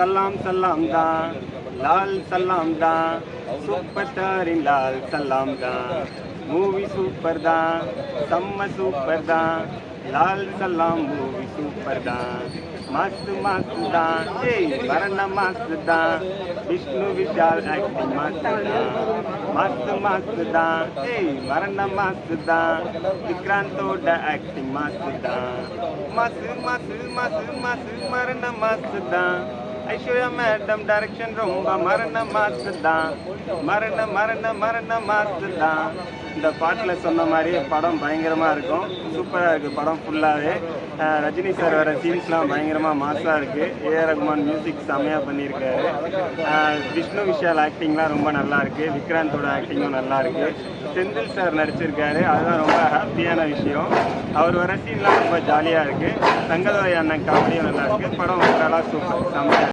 சலாம் சலாம் தான், லால் சலாம் தான், சூப்பர் ஸ்டாரின் லால் சலாம் தான். மூவி சூப்பர் தான், செம்ம சூப்பர் தான், லால் சலாம் மூவி சூப்பர் தான். மஸ்து மஸ்து தான், ஏய் வரண மஸ்து தான், விஷ்ணு விஷால் ஆக்டிங் மஸ்து தான். மஸ்து மஸ்து தான், ஏய் வரண மஸ்து தான், விக்ராந்தோட ஆக்டிங் மஸ்து தான். மசு மசு மசு மசு மரண மஸ்து தான். ஐஸ்வர்யா மேடம் டைரக்ஷன் ரொம்ப மரண மாசு தான், மரண மாசு தான். இந்த பாட்டில் சொன்ன மாதிரி படம் பயங்கரமாக இருக்கும், சூப்பராக இருக்குது படம் ஃபுல்லாகவே. ரஜினி சார் வர சீன்ஸ்லாம் பயங்கரமாக மாசாக இருக்குது. ஏஆர் ரகுமான் மியூசிக் செம்மையாக பண்ணியிருக்காரு. விஷ்ணு விஷால் ஆக்டிங்லாம் ரொம்ப நல்லா இருக்குது, விக்ராந்தோட ஆக்டிங்கும் நல்லா இருக்குது. செந்தில் சார் நடிச்சிருக்காரு, அதுதான் ரொம்ப ஹாப்பியான விஷயம். அவர் வர சீன்லாம் ரொம்ப ஜாலியாக இருக்குது. தங்கதுரை அண்ணன் காமெடியும் நல்லா இருக்குது. படம் ஓவராலாக சூப்பர் செம்மையாக.